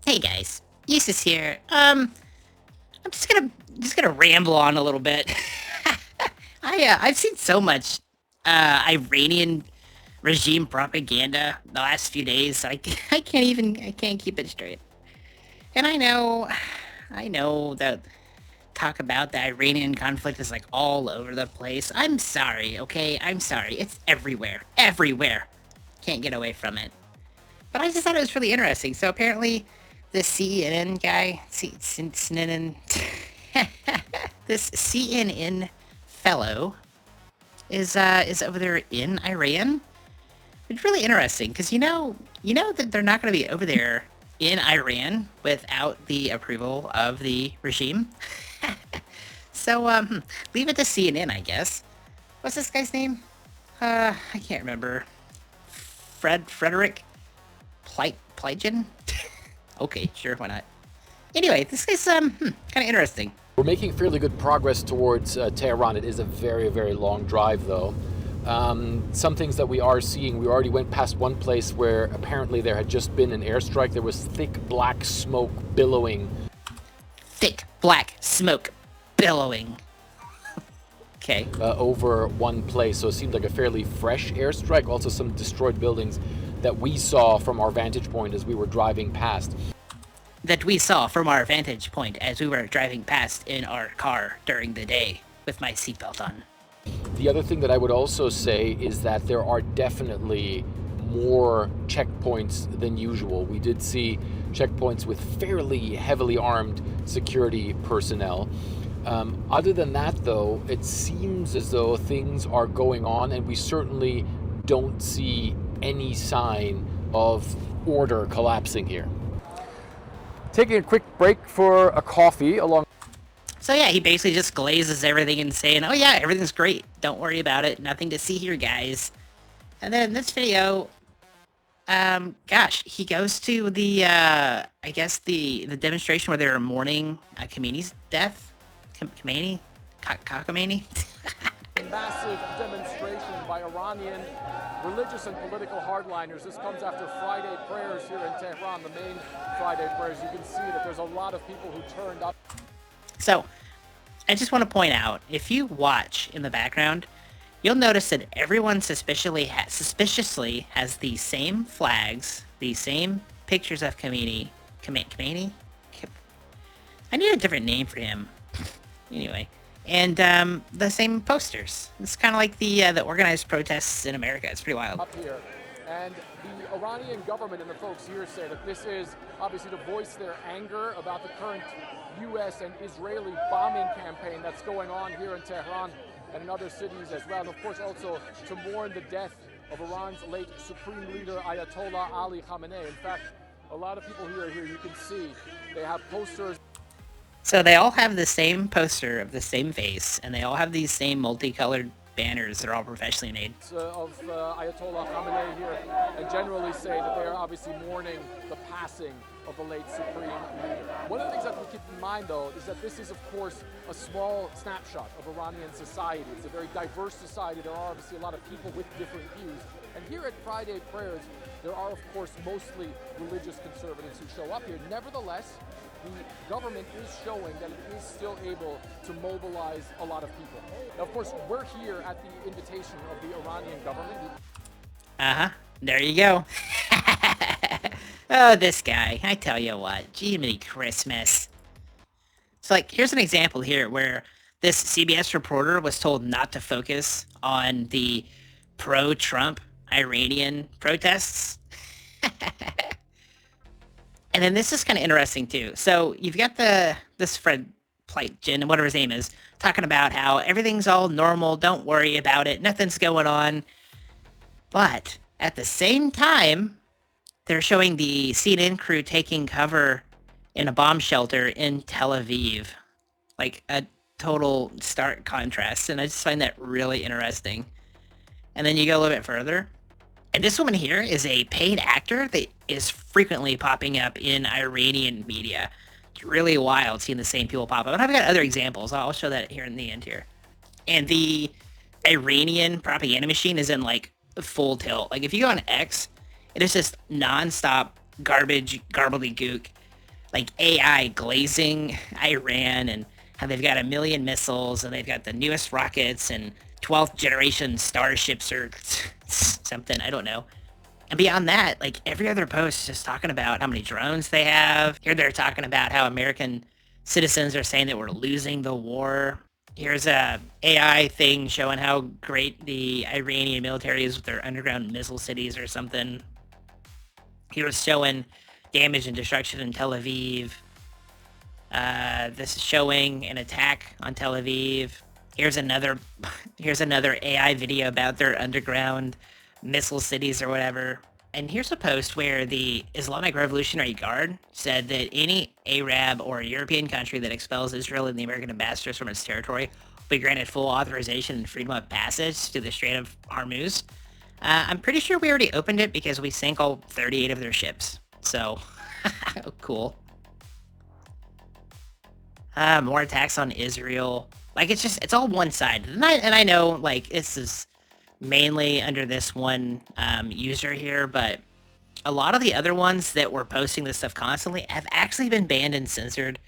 Hey guys, Eustace here. I'm just gonna ramble on a little bit. I've seen so much Iranian regime propaganda the last few days. I can't keep it straight. And I know that talk about the Iranian conflict is like all over the place. I'm sorry, okay? I'm sorry. It's everywhere, everywhere. Can't get away from it. But I just thought it was really interesting. So apparently, the CNN guy, CNN, this CNN fellow is over there in Iran. It's really interesting because you know that they're not going to be over there in Iran without the approval of the regime. So leave it to CNN, I guess. What's this guy's name? I can't remember. Frederick Plygen? Okay, sure, why not? Anyway, this guy's kind of interesting. We're making fairly good progress towards Tehran. It is a very, very long drive, though. Some things that we are seeing, we already went past one place where apparently there had just been an airstrike. There was thick black smoke billowing. Thick black smoke billowing. Okay. Over one place, so it seemed like a fairly fresh airstrike. Also, some destroyed buildings that we saw from our vantage point as we were driving past. That we saw from our vantage point as we were driving past in our car during the day with my seatbelt on. The other thing that I would also say is that there are definitely more checkpoints than usual. We did see checkpoints with fairly heavily armed security personnel. Other than that, though, it seems as though things are going on, and we certainly don't see any sign of order collapsing here. Taking a quick break for a coffee along. So yeah, he basically just glazes everything and saying, oh yeah, everything's great. Don't worry about it. Nothing to see here, guys. And then in this video, gosh, he goes to the, I guess the demonstration where they were mourning Khomeini's death. Khomeini? Khomeini? Massive demonstration by Iranian religious and political hardliners. This comes after Friday prayers here in Tehran, the main Friday prayers. You can see that there's a lot of people who turned up. So, I just want to point out, if you watch in the background, you'll notice that everyone suspiciously has the same flags, the same pictures of Khomeini. Khomeini? I need a different name for him. Anyway. And the same posters. It's kind of like the organized protests in America. It's pretty wild. Up here. And the Iranian government and the folks here say that this is obviously to voice their anger about the current U.S. and Israeli bombing campaign that's going on here in Tehran and in other cities as well. And of course also to mourn the death of Iran's late supreme leader Ayatollah Ali Khamenei. In fact, a lot of people who are here, you can see, they have posters. So they all have the same poster of the same face, and they all have these same multicolored banners that are all professionally made. Of Ayatollah Khamenei here, and generally say that they are obviously mourning the passing of the late supreme leader. One of the things that we keep in mind, though, is that this is, of course, a small snapshot of Iranian society. It's a very diverse society. There are obviously a lot of people with different views. And here at Friday prayers, there are, of course, mostly religious conservatives who show up here. Nevertheless, the government is showing that it is still able to mobilize a lot of people. Now, of course, we're here at the invitation of the Iranian government. Uh-huh. There you go. Oh, this guy. I tell you what. Jiminy Christmas. So, like, here's an example here where this CBS reporter was told not to focus on the pro-Trump Iranian protests. And then this is kind of interesting too. So you've got this Fred Plygen, whatever his name is, talking about how everything's all normal, don't worry about it, nothing's going on. But at the same time, they're showing the CNN crew taking cover in a bomb shelter in Tel Aviv. Like a total stark contrast, and I just find that really interesting. And then you go a little bit further, and this woman here is a paid actor that is frequently popping up in Iranian media. It's really wild seeing the same people pop up. And I've got other examples. I'll show that here in the end here. And the Iranian propaganda machine is in like full tilt. Like if you go on X, it is just nonstop garbage, gook like AI glazing Iran and how they've got 1 million missiles and they've got the newest rockets and 12th generation starships or something. I don't know. And beyond that, like every other post is just talking about how many drones they have. Here they're talking about how American citizens are saying that we're losing the war. Here's a AI thing showing how great the Iranian military is with their underground missile cities or something. Here's showing damage and destruction in Tel Aviv. This is showing an attack on Tel Aviv. Here's another AI video about their underground missile cities or whatever. And here's a post where the Islamic Revolutionary Guard said that any Arab or European country that expels Israel and the American ambassadors from its territory will be granted full authorization and freedom of passage to the Strait of Hormuz. I'm pretty sure we already opened it because we sank all 38 of their ships. So, cool. More attacks on Israel. Like, it's all one side. And I know, like, this is mainly under this one user here, but a lot of the other ones that were posting this stuff constantly have actually been banned and censored.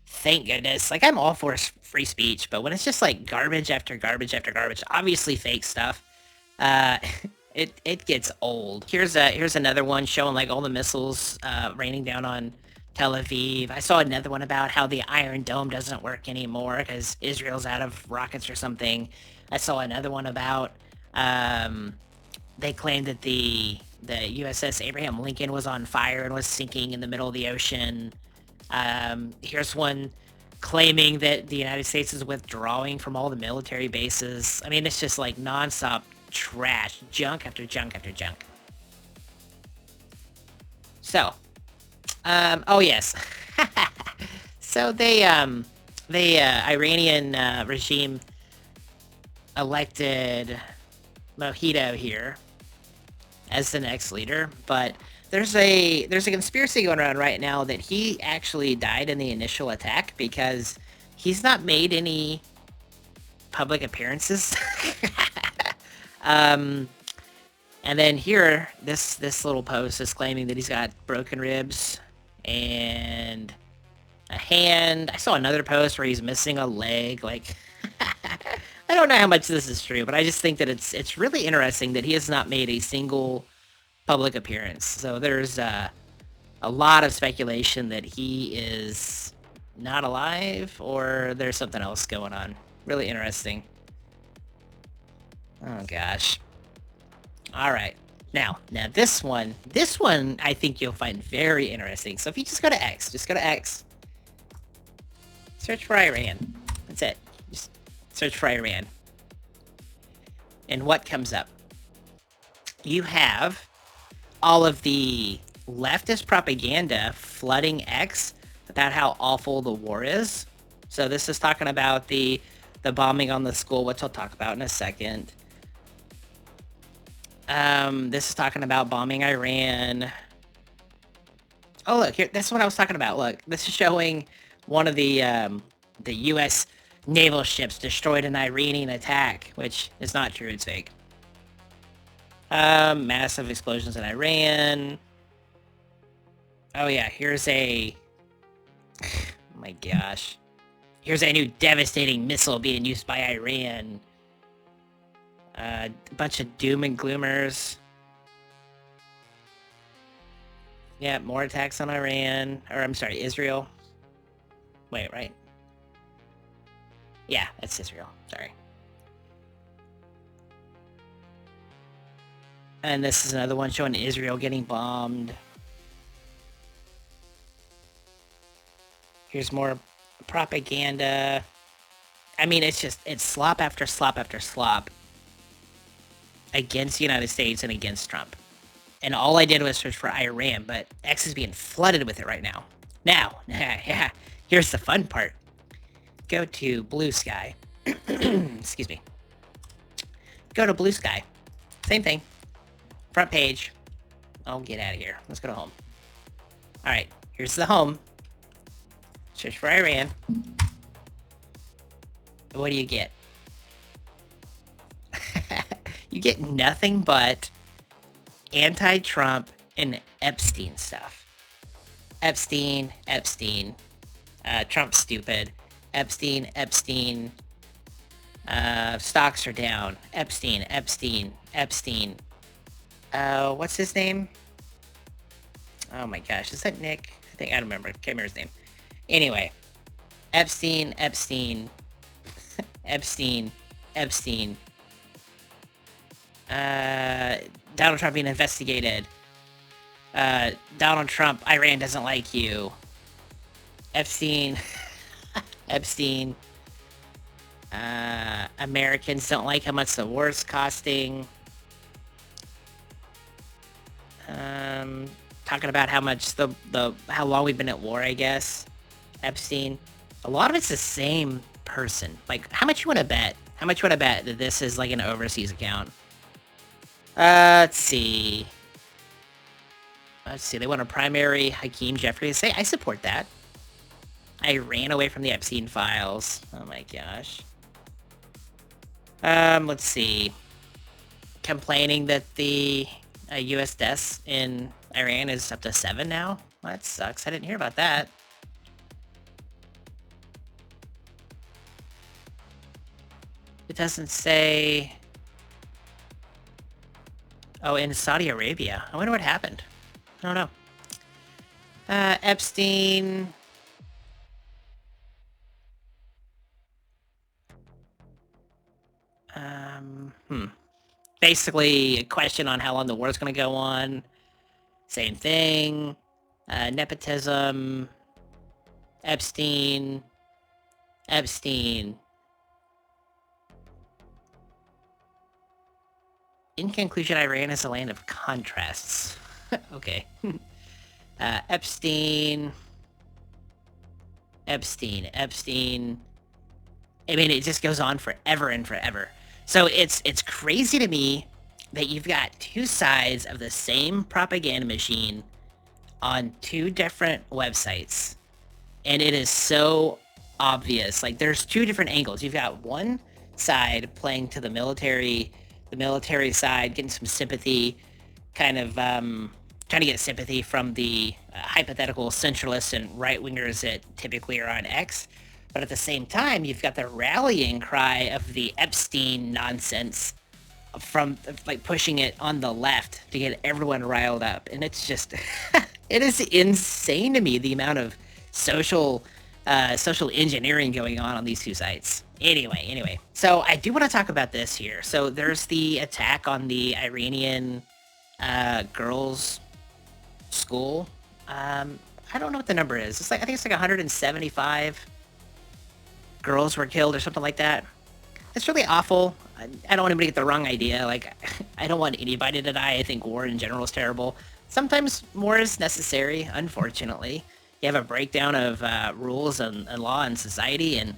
Thank goodness. Like, I'm all for free speech, but when it's just like garbage after garbage after garbage, obviously fake stuff, it gets old. Here's another one showing like all the missiles raining down on Tel Aviv. I saw another one about how the Iron Dome doesn't work anymore because Israel's out of rockets or something. I saw another one about they claimed that the USS Abraham Lincoln was on fire and was sinking in the middle of the ocean. Here's one claiming that the United States is withdrawing from all the military bases. I mean, it's just like nonstop trash, junk after junk after junk. So, oh yes. So the Iranian regime elected Mojito here as the next leader, but there's a conspiracy going around right now that he actually died in the initial attack because he's not made any public appearances. And then here, this little post is claiming that he's got broken ribs and a hand. I saw another post where he's missing a leg. Like, I don't know how much this is true, but I just think that it's really interesting that he has not made a single public appearance. So there's a lot of speculation that he is not alive or there's something else going on. Really interesting. Oh gosh. All right. Now this one I think you'll find very interesting. So if you just go to X, search for Iran. That's it. Just search for Iran. And what comes up? You have all of the leftist propaganda flooding X about how awful the war is. So this is talking about the bombing on the school, which I'll talk about in a second. This is talking about bombing Iran. Oh, look, here, that's what I was talking about. Look, this is showing one of the U.S. naval ships destroyed an Iranian attack, which is not true, it's fake. Massive explosions in Iran. Oh yeah, here's a... oh my gosh. Here's a new devastating missile being used by Iran. A bunch of doom and gloomers. Yeah, more attacks on Iran. Or, I'm sorry, Israel. Wait, right? Yeah, that's Israel. Sorry. And this is another one showing Israel getting bombed. Here's more propaganda. I mean, it's slop after slop after slop against the United States and against Trump. And all I did was search for Iran, but X is being flooded with it right now. Now, here's the fun part. Go to Blue Sky. Excuse me. Go to Blue Sky. Same thing. Front page. Oh, get out of here. Let's go to home. Alright, here's the home. Search for Iran. What do you get? You get nothing but anti-Trump and Epstein stuff. Epstein, Epstein. Trump's stupid. Epstein, Epstein. Stocks are down. Epstein, Epstein, Epstein. What's his name? Oh my gosh, is that Nick? I don't remember. Can't remember his name. Anyway, Epstein, Epstein, Epstein, Epstein. Donald Trump being investigated. Donald Trump, Iran doesn't like you. Epstein, Epstein. Americans don't like how much the war's costing. Talking about how much how long we've been at war, I guess. Epstein. A lot of it's the same person. Like, how much you want to bet? How much you want to bet that this is like an overseas account? Let's see. They want a primary Hakeem Jeffries. I support that. I ran away from the Epstein files. Oh my gosh. Let's see. Complaining that the U.S. deaths in Iran is up to 7 now? Well, that sucks. I didn't hear about that. It doesn't say... Oh, in Saudi Arabia. I wonder what happened. I don't know. Epstein... Basically, a question on how long the war is going to go on. Same thing. Nepotism. Epstein. Epstein. In conclusion, Iran is a land of contrasts. Okay. Epstein. Epstein. Epstein. I mean, it just goes on forever and forever. So it's crazy to me that you've got two sides of the same propaganda machine on two different websites. And it is so obvious. Like, there's two different angles. You've got one side playing to the military side, getting some sympathy, kind of trying to get sympathy from the hypothetical centralists and right-wingers that typically are on X. But at the same time, you've got the rallying cry of the Epstein nonsense from, like, pushing it on the left to get everyone riled up. And it's just, it is insane to me, the amount of social engineering going on these two sites. Anyway. So I do want to talk about this here. So there's the attack on the Iranian girls' school. I don't know what the number is. I think it's like 175 girls were killed or something like that. It's really awful. I don't want anybody to get the wrong idea. Like, I don't want anybody to die. I think war in general is terrible. Sometimes war is necessary, unfortunately. You have a breakdown of rules and law in society, and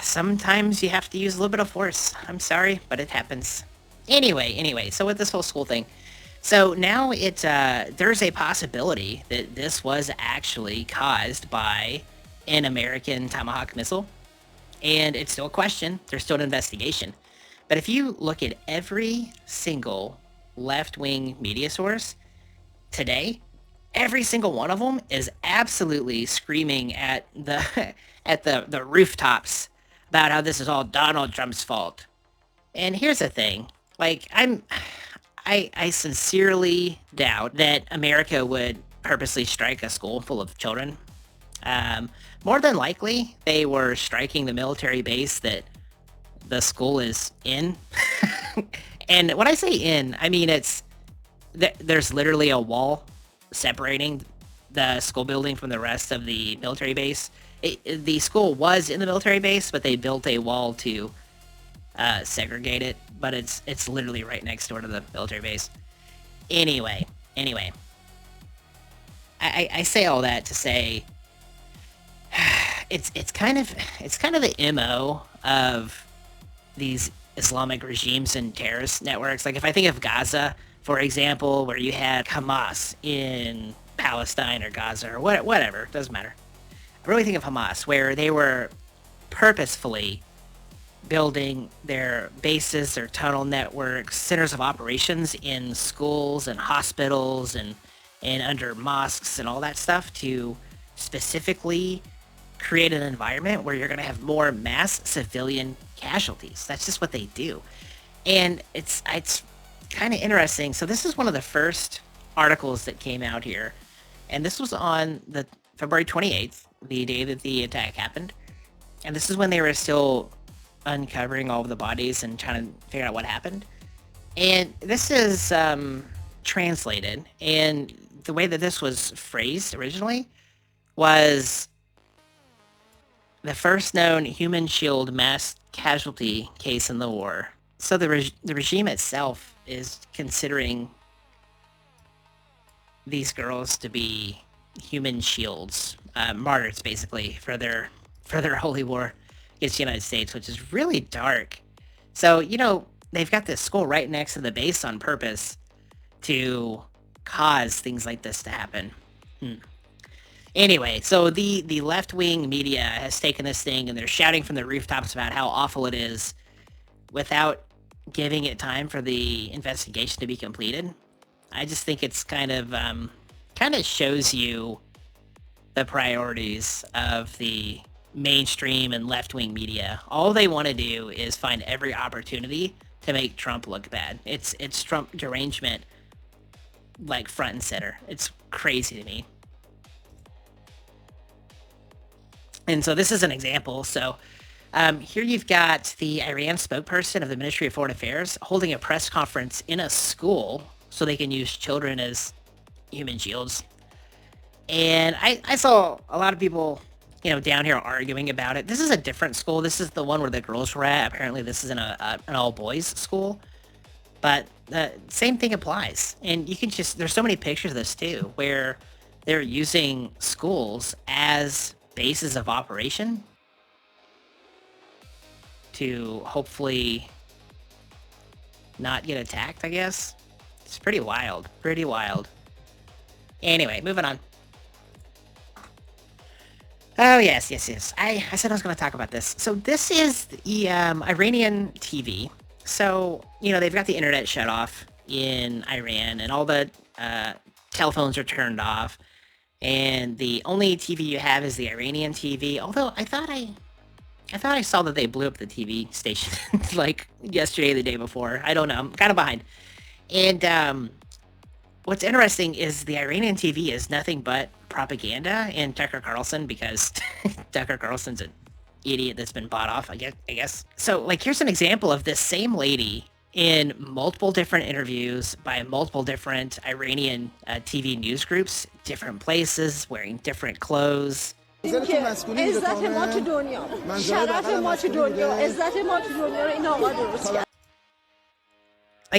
sometimes you have to use a little bit of force. I'm sorry, but it happens. Anyway, so with this whole school thing, so now there's a possibility that this was actually caused by an American Tomahawk missile, and it's still a question. There's still an investigation. But if you look at every single left-wing media source today, every single one of them is absolutely screaming at the at the rooftops about how this is all Donald Trump's fault. And here's the thing, like, I sincerely doubt that America would purposely strike a school full of children. More than likely, they were striking the military base that the school is in. And when I say in, I mean there's literally a wall separating the school building from the rest of the military base. The school was in the military base, but they built a wall to segregate it. But it's literally right next door to the military base. Anyway, I say all that to say it's kind of the MO of these Islamic regimes and terrorist networks. Like, if I think of Gaza, for example, where you had Hamas in Palestine or Gaza or whatever, doesn't matter. I really think of Hamas, where they were purposefully building their bases, their tunnel networks, centers of operations in schools and hospitals and and under mosques and all that stuff to specifically create an environment where you're going to have more mass civilian casualties. That's just what they do. And it's kind of interesting. So this is one of the first articles that came out here. And this was on the February 28th, the day that the attack happened. And this is when they were still uncovering all of the bodies and trying to figure out what happened. And this is translated. And the way that this was phrased originally was the first known human shield mass casualty case in the war. So the regime itself is considering these girls to be human shields, martyrs basically for their holy war against the United States, which is really dark. So, you know, they've got this school right next to the base on purpose to cause things like this to happen. Anyway, so the left-wing media has taken this thing and they're shouting from the rooftops about how awful it is without giving it time for the investigation to be completed. I just think it's kind of shows you the priorities of the mainstream and left-wing media. All they want to do is find every opportunity to make Trump look bad. It's Trump derangement, like, front and center. It's crazy to me. And so this is an example. So here you've got the Iran spokesperson of the Ministry of Foreign Affairs holding a press conference in a school so they can use children as human shields. And I saw a lot of people, you know, down here arguing about it. This is a different school. This is the one where the girls were at. Apparently this is an all-boys school. But the same thing applies. And you can just, there's so many pictures of this too, where they're using schools as bases of operation to hopefully not get attacked, I guess. It's pretty wild. Pretty wild. Anyway, moving on. Oh, yes. I said I was going to talk about this. So this is the Iranian TV. So, you know, they've got the internet shut off in Iran and all the telephones are turned off. And the only TV you have is the Iranian TV. Although I thought I saw that they blew up the TV station like yesterday or the day before. I don't know. I'm kind of behind. And what's interesting is the Iranian TV is nothing but propaganda and Tucker Carlson, because Tucker Carlson's an idiot that's been bought off, I guess. So, like, here's an example of this same lady in multiple different interviews by multiple different Iranian TV news groups, different places, wearing different clothes. Like,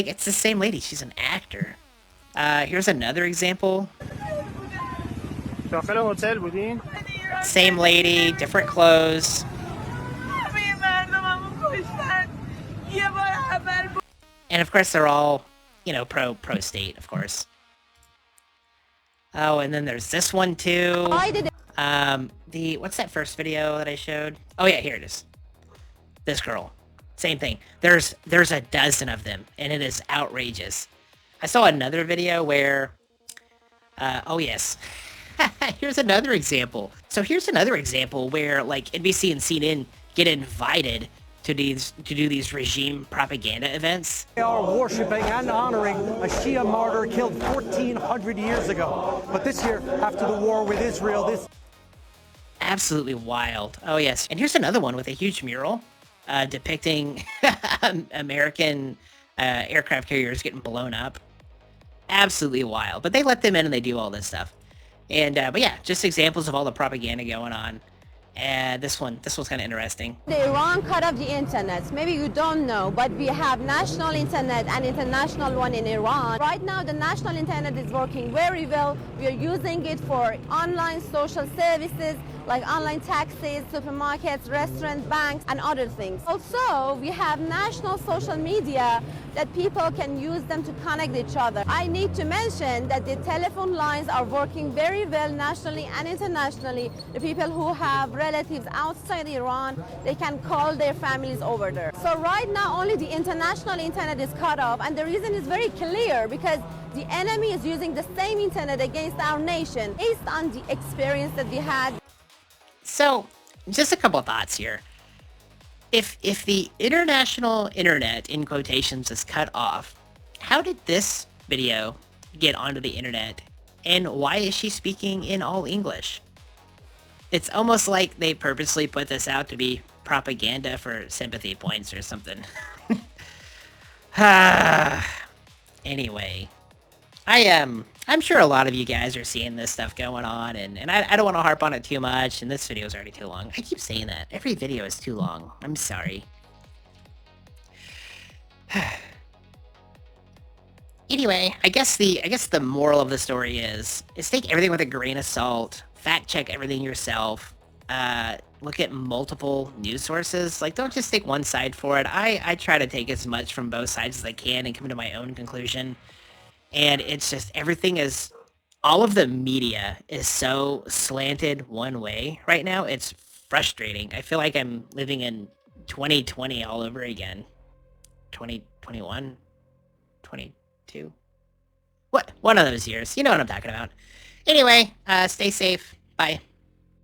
it's the same lady. She's an actor. Here's another example. Same lady, different clothes. And of course, they're all, you know, pro-state, of course. Oh, and then there's this one too. What's that first video that I showed? Oh yeah, here it is. This girl. Same thing. There's a dozen of them, and it is outrageous. I saw another video where, oh yes. Here's another example. So here's another example where, like, NBC and CNN get invited to do these regime propaganda events. They are worshipping and honoring a Shia martyr killed 1,400 years ago. But this year, after the war with Israel, this... Absolutely wild. Oh yes. And here's another one with a huge mural depicting American aircraft carriers getting blown up. Absolutely wild. But they let them in and they do all this stuff. And but yeah, just examples of all the propaganda going on. And this one's kind of interesting. The Iran cut off the internet. Maybe you don't know, but we have national internet and international one in Iran. Right now, the national internet is working very well. We are using it for online social services, like online taxis, supermarkets, restaurants, banks, and other things. Also, we have national social media that people can use them to connect each other. I need to mention that the telephone lines are working very well nationally and internationally. The people who have relatives outside Iran, they can call their families over there. So right now only the international internet is cut off, and the reason is very clear because the enemy is using the same internet against our nation based on the experience that we had. So, just a couple of thoughts here. If the international internet, in quotations, is cut off, how did this video get onto the internet? And why is she speaking in all English? It's almost like they purposely put this out to be propaganda for sympathy points or something. Anyway, I'm sure a lot of you guys are seeing this stuff going on, and I don't want to harp on it too much, and this video is already too long. I keep saying that. Every video is too long. I'm sorry. Anyway, I guess the moral of the story is take everything with a grain of salt, fact check everything yourself, look at multiple news sources. Like, don't just take one side for it. I try to take as much from both sides as I can and come to my own conclusion. And it's just, all of the media is so slanted one way right now. It's frustrating. I feel like I'm living in 2020 all over again. 2021? 22? What? One of those years. You know what I'm talking about. Anyway, stay safe. Bye.